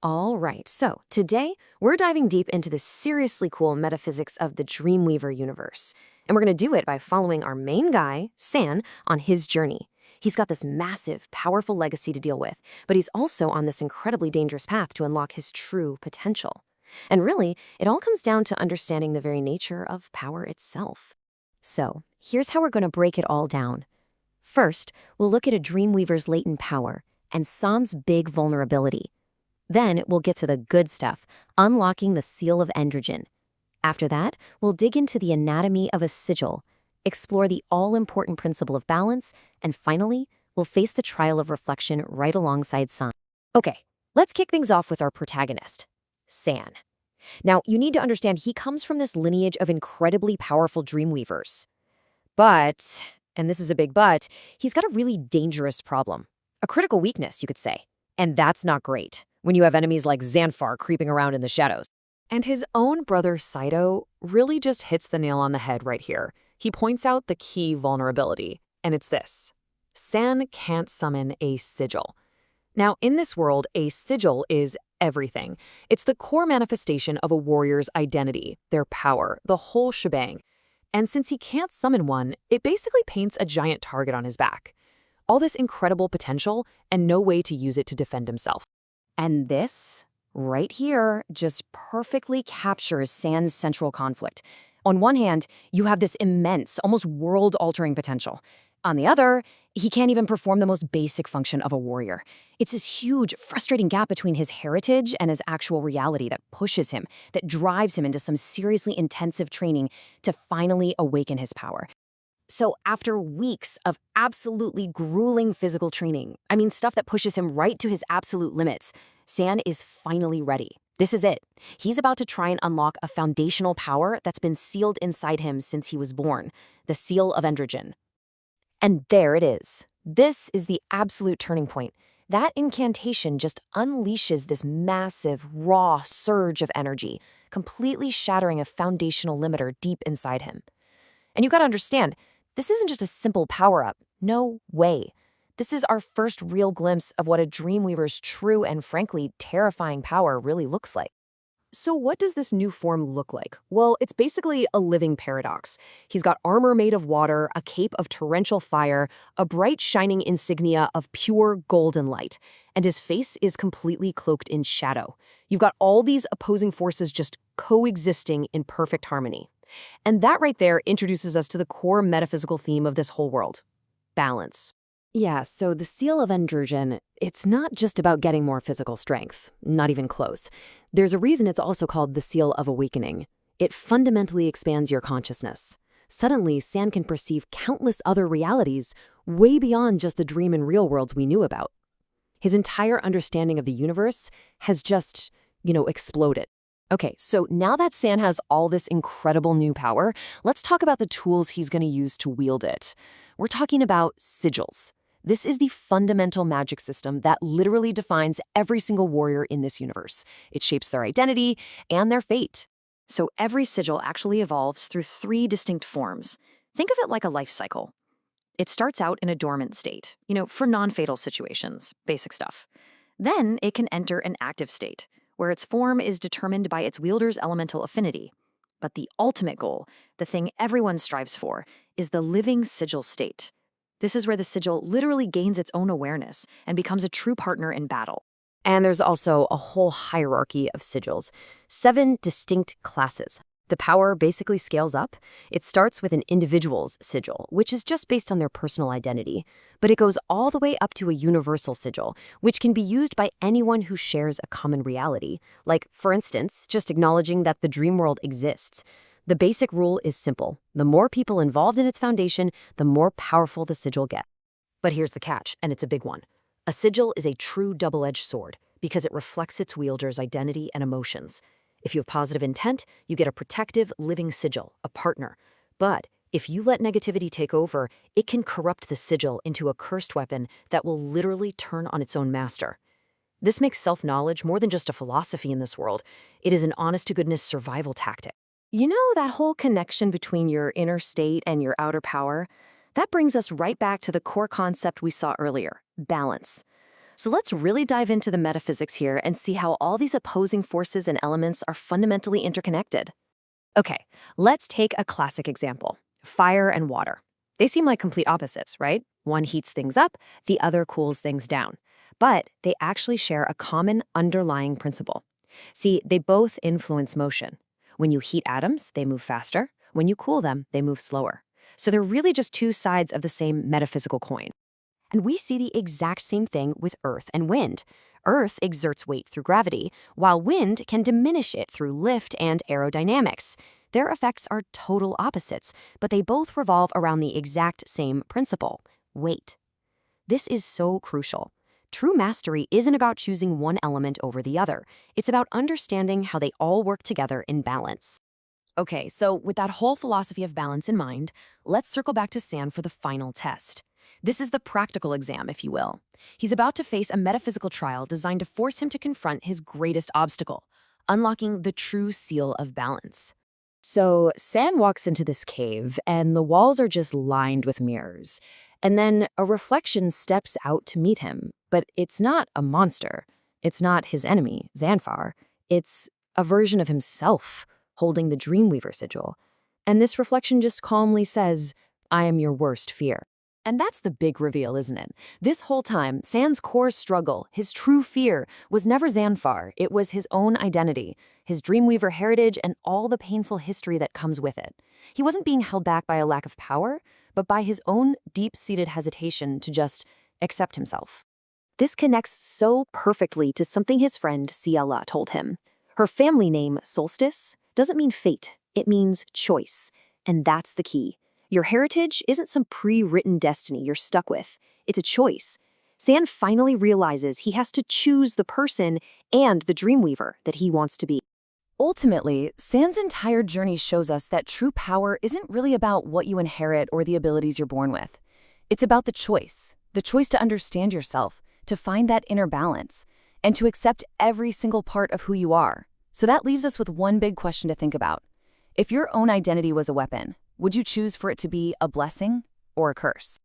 All right, so today we're diving deep into the seriously cool metaphysics of the Dreamweaver universe. And we're going to do it by following our main guy, San, on his journey. He's got this massive, powerful legacy to deal with, but he's also on this incredibly dangerous path to unlock his true potential. And really, it all comes down to understanding the very nature of power itself. So, here's how we're going to break it all down. First, we'll look at a Dreamweaver's latent power and San's big vulnerability. Then we'll get to the good stuff, unlocking the seal of androgen. After that, we'll dig into the anatomy of a sigil, explore the all-important principle of balance, and finally, we'll face the trial of reflection right alongside San. Okay, let's kick things off with our protagonist, San. Now, you need to understand he comes from this lineage of incredibly powerful Dreamweavers. But, and this is a big but, he's got a really dangerous problem. A critical weakness, you could say. And that's not great when you have enemies like Xanfar creeping around in the shadows. And his own brother Saito really just hits the nail on the head right here. He points out the key vulnerability, and it's this. San can't summon a sigil. Now, in this world, a sigil is everything. It's the core manifestation of a warrior's identity, their power, the whole shebang. And since he can't summon one, it basically paints a giant target on his back. All this incredible potential and no way to use it to defend himself. And this, right here, just perfectly captures San's central conflict. On one hand, you have this immense, almost world-altering potential. On the other, he can't even perform the most basic function of a warrior. It's this huge, frustrating gap between his heritage and his actual reality that pushes him, that drives him into some seriously intensive training to finally awaken his power. So after weeks of absolutely grueling physical training, stuff that pushes him right to his absolute limits, San is finally ready. This is it. He's about to try and unlock a foundational power that's been sealed inside him since he was born, the seal of androgen. And there it is. This is the absolute turning point. That incantation just unleashes this massive, raw surge of energy, completely shattering a foundational limiter deep inside him. And you gotta understand, this isn't just a simple power-up. No way. This is our first real glimpse of what a Dreamweaver's true and frankly terrifying power really looks like. So what does this new form look like? Well, it's basically a living paradox. He's got armor made of water, a cape of torrential fire, a bright shining insignia of pure golden light, and his face is completely cloaked in shadow. You've got all these opposing forces just coexisting in perfect harmony. And that right there introduces us to the core metaphysical theme of this whole world: balance. Yeah, so the seal of androgen, it's not just about getting more physical strength, not even close. There's a reason it's also called the seal of awakening. It fundamentally expands your consciousness. Suddenly, San can perceive countless other realities way beyond just the dream and real worlds we knew about. His entire understanding of the universe has just, exploded. Okay, so now that San has all this incredible new power, let's talk about the tools he's going to use to wield it. We're talking about sigils. This is the fundamental magic system that literally defines every single warrior in this universe. It shapes their identity and their fate. So every sigil actually evolves through 3 distinct forms. Think of it like a life cycle. It starts out in a dormant state, for non-fatal situations, basic stuff. Then it can enter an active state, where its form is determined by its wielder's elemental affinity. But the ultimate goal, the thing everyone strives for, is the living sigil state. This is where the sigil literally gains its own awareness and becomes a true partner in battle. And there's also a whole hierarchy of sigils, 7 distinct classes. The power basically scales up. It starts with an individual's sigil, which is just based on their personal identity. But it goes all the way up to a universal sigil, which can be used by anyone who shares a common reality. Like, for instance, just acknowledging that the dream world exists. The basic rule is simple. The more people involved in its foundation, the more powerful the sigil gets. But here's the catch, and it's a big one. A sigil is a true double-edged sword because it reflects its wielder's identity and emotions. If you have positive intent, you get a protective, living sigil, a partner. But if you let negativity take over, it can corrupt the sigil into a cursed weapon that will literally turn on its own master. This makes self-knowledge more than just a philosophy in this world. It is an honest-to-goodness survival tactic. That whole connection between your inner state and your outer power? That brings us right back to the core concept we saw earlier: balance. So let's really dive into the metaphysics here and see how all these opposing forces and elements are fundamentally interconnected. Okay, let's take a classic example: fire and water. They seem like complete opposites, right? One heats things up, the other cools things down. But they actually share a common underlying principle. See, they both influence motion. When you heat atoms, they move faster. When you cool them, they move slower. So they're really just two sides of the same metaphysical coin. And we see the exact same thing with earth and wind. Earth exerts weight through gravity, while wind can diminish it through lift and aerodynamics. Their effects are total opposites, but they both revolve around the exact same principle: weight. This is so crucial. True mastery isn't about choosing one element over the other. It's about understanding how they all work together in balance. Okay, so with that whole philosophy of balance in mind, let's circle back to San for the final test. This is the practical exam, if you will. He's about to face a metaphysical trial designed to force him to confront his greatest obstacle: unlocking the true seal of balance. So San walks into this cave, and the walls are just lined with mirrors. And then a reflection steps out to meet him. But it's not a monster. It's not his enemy, Xanfar. It's a version of himself, holding the Dreamweaver sigil. And this reflection just calmly says, "I am your worst fear." And that's the big reveal, isn't it? This whole time, San's core struggle, his true fear, was never Xanfar. It was his own identity, his Dreamweaver heritage, and all the painful history that comes with it. He wasn't being held back by a lack of power, but by his own deep-seated hesitation to just accept himself. This connects so perfectly to something his friend Ciela told him. Her family name, Solstice, doesn't mean fate. It means choice. And that's the key. Your heritage isn't some pre-written destiny you're stuck with. It's a choice. San finally realizes he has to choose the person and the Dreamweaver that he wants to be. Ultimately, San's entire journey shows us that true power isn't really about what you inherit or the abilities you're born with. It's about the choice to understand yourself, to find that inner balance, and to accept every single part of who you are. So that leaves us with one big question to think about. If your own identity was a weapon, would you choose for it to be a blessing or a curse?